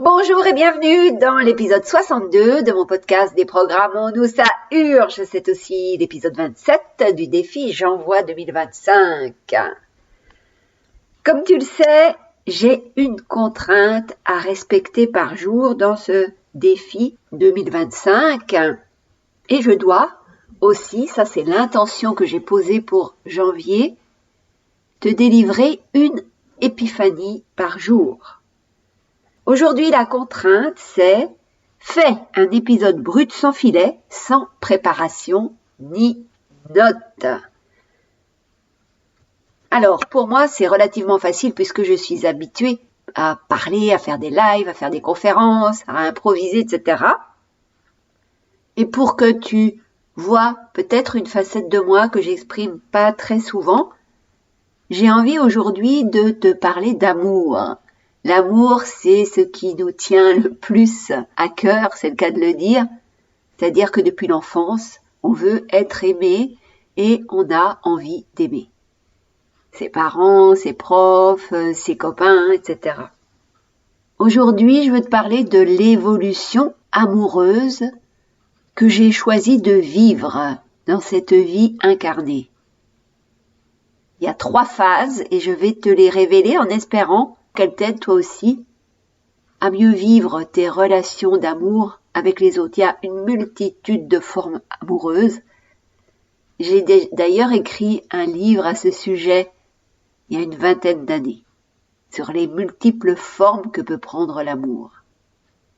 Bonjour et bienvenue dans l'épisode 62 de mon podcast Déprogrammons-nous, ça urge. C'est aussi l'épisode 27 du défi J'envoie 2025. Comme tu le sais, j'ai une contrainte à respecter par jour dans ce défi 2025 et je dois aussi, ça c'est l'intention que j'ai posée pour janvier, te délivrer une épiphanie par jour. Aujourd'hui, la contrainte, c'est fais un épisode brut sans filet, sans préparation ni note. Alors, pour moi, c'est relativement facile puisque je suis habituée à parler, à faire des lives, à faire des conférences, à improviser, etc. Et pour que tu vois peut-être une facette de moi que j'exprime pas très souvent, j'ai envie aujourd'hui de te parler d'amour. L'amour, c'est ce qui nous tient le plus à cœur, c'est le cas de le dire. C'est-à-dire que depuis l'enfance, on veut être aimé et on a envie d'aimer. Ses parents, ses profs, ses copains, etc. Aujourd'hui, je veux te parler de l'évolution amoureuse que j'ai choisi de vivre dans cette vie incarnée. Il y a 3 phases et je vais te les révéler en espérant qu'elle t'aide toi aussi à mieux vivre tes relations d'amour avec les autres. Il y a une multitude de formes amoureuses. J'ai d'ailleurs écrit un livre à ce sujet il y a une 20aine d'années sur les multiples formes que peut prendre l'amour.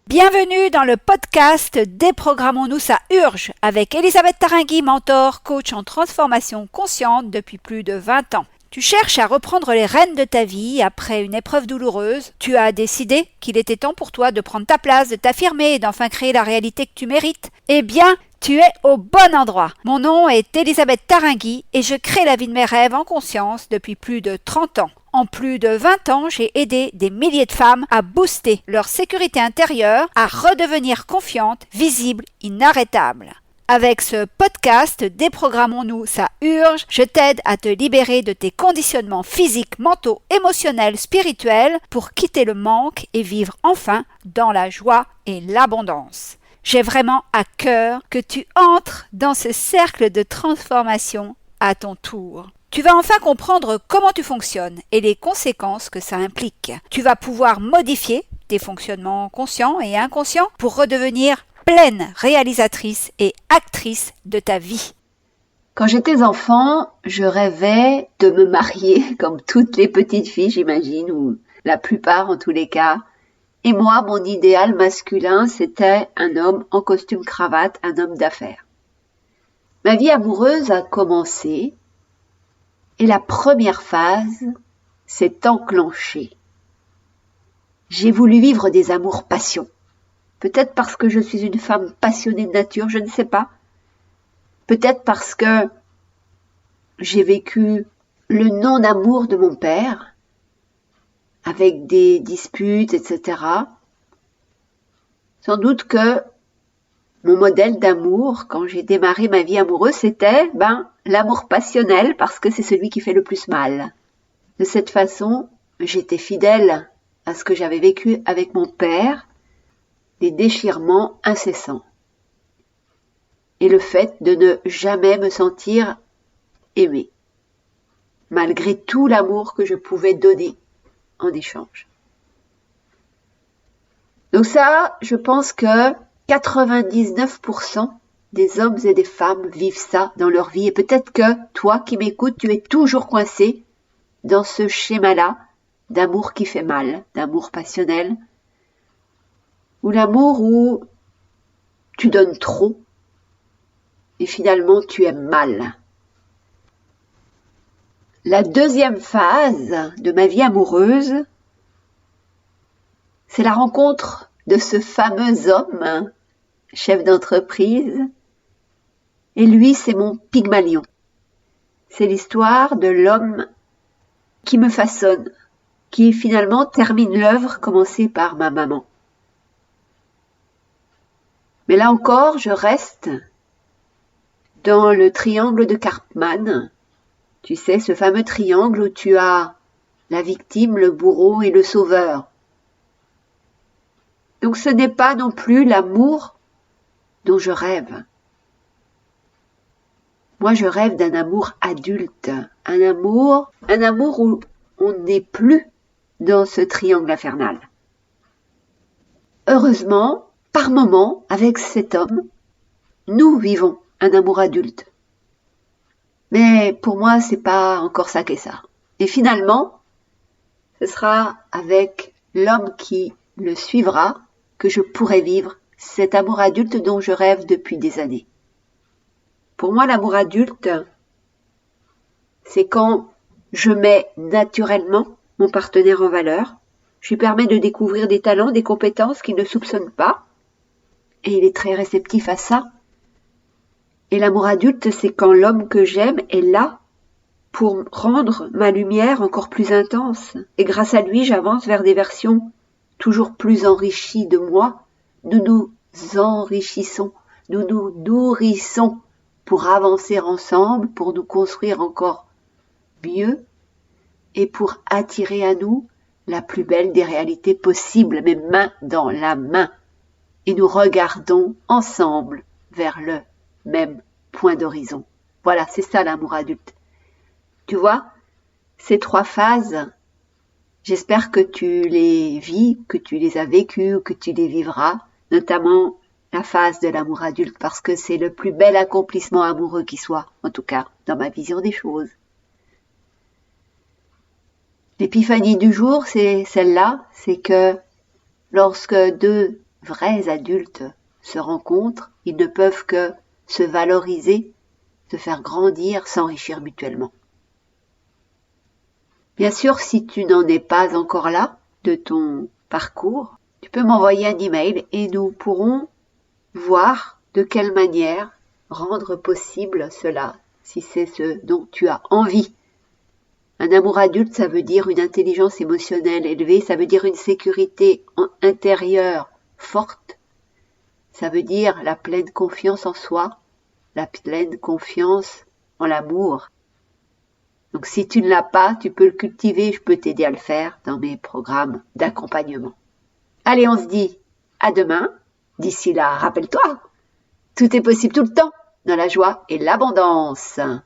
Bienvenue dans le podcast Déprogrammons-nous, ça urge avec Elisabeth Tarringui, mentor, coach en transformation consciente depuis plus de 20 ans. Tu cherches à reprendre les rênes de ta vie après une épreuve douloureuse. Tu as décidé qu'il était temps pour toi de prendre ta place, de t'affirmer et d'enfin créer la réalité que tu mérites. Eh bien, tu es au bon endroit. Mon nom est Elisabeth Tarringui et je crée la vie de mes rêves en conscience depuis plus de 30 ans. En plus de 20 ans, j'ai aidé des milliers de femmes à booster leur sécurité intérieure, à redevenir confiantes, visibles, inarrêtables. Avec ce podcast Déprogrammons-nous, ça urge, je t'aide à te libérer de tes conditionnements physiques, mentaux, émotionnels, spirituels pour quitter le manque et vivre enfin dans la joie et l'abondance. J'ai vraiment à cœur que tu entres dans ce cercle de transformation à ton tour. Tu vas enfin comprendre comment tu fonctionnes et les conséquences que ça implique. Tu vas pouvoir modifier tes fonctionnements conscients et inconscients pour redevenir pleine réalisatrice et actrice de ta vie. Quand j'étais enfant, je rêvais de me marier comme toutes les petites filles, j'imagine, ou la plupart en tous les cas. Et moi, mon idéal masculin, c'était un homme en costume cravate, un homme d'affaires. Ma vie amoureuse a commencé et la première phase s'est enclenchée. J'ai voulu vivre des amours-passions. Peut-être parce que je suis une femme passionnée de nature, je ne sais pas. Peut-être parce que j'ai vécu le non-amour de mon père, avec des disputes, etc. Sans doute que mon modèle d'amour, quand j'ai démarré ma vie amoureuse, c'était l'amour passionnel, parce que c'est celui qui fait le plus mal. De cette façon, j'étais fidèle à ce que j'avais vécu avec mon père, des déchirements incessants. Et le fait de ne jamais me sentir aimée, malgré tout l'amour que je pouvais donner en échange. Donc ça, je pense que 99% des hommes et des femmes vivent ça dans leur vie. Et peut-être que toi qui m'écoutes, tu es toujours coincé dans ce schéma-là d'amour qui fait mal, d'amour passionnel, ou l'amour où tu donnes trop et finalement tu aimes mal. La deuxième phase de ma vie amoureuse, c'est la rencontre de ce fameux homme, chef d'entreprise, et lui c'est mon Pygmalion. C'est l'histoire de l'homme qui me façonne, qui finalement termine l'œuvre commencée par ma maman. Mais là encore, je reste dans le triangle de Karpman. Tu sais, ce fameux triangle où tu as la victime, le bourreau et le sauveur. Donc ce n'est pas non plus l'amour dont je rêve. Moi, je rêve d'un amour adulte, un amour où on n'est plus dans ce triangle infernal. Heureusement, par moment, avec cet homme, nous vivons un amour adulte. Mais pour moi, c'est pas encore ça qu'est ça. Et finalement, ce sera avec l'homme qui le suivra que je pourrai vivre cet amour adulte dont je rêve depuis des années. Pour moi, l'amour adulte, c'est quand je mets naturellement mon partenaire en valeur, je lui permets de découvrir des talents, des compétences qu'il ne soupçonne pas, et il est très réceptif à ça. Et l'amour adulte, c'est quand l'homme que j'aime est là pour rendre ma lumière encore plus intense. Et grâce à lui, j'avance vers des versions toujours plus enrichies de moi. Nous nous enrichissons, nous nous nourrissons pour avancer ensemble, pour nous construire encore mieux et pour attirer à nous la plus belle des réalités possibles, mais main dans la main. Et nous regardons ensemble vers le même point d'horizon. Voilà, c'est ça l'amour adulte. Tu vois, ces 3 phases, j'espère que tu les vis, que tu les as vécues, que tu les vivras, notamment la phase de l'amour adulte, parce que c'est le plus bel accomplissement amoureux qui soit, en tout cas, dans ma vision des choses. L'épiphanie du jour, c'est celle-là, c'est que lorsque 2 vrais adultes se rencontrent, ils ne peuvent que se valoriser, se faire grandir, s'enrichir mutuellement. Bien sûr, si tu n'en es pas encore là de ton parcours, tu peux m'envoyer un email et nous pourrons voir de quelle manière rendre possible cela, si c'est ce dont tu as envie. Un amour adulte, ça veut dire une intelligence émotionnelle élevée, ça veut dire une sécurité intérieure forte, ça veut dire la pleine confiance en soi, la pleine confiance en l'amour. Donc si tu ne l'as pas, tu peux le cultiver, je peux t'aider à le faire dans mes programmes d'accompagnement. Allez, on se dit à demain. D'ici là, rappelle-toi, tout est possible tout le temps, dans la joie et l'abondance.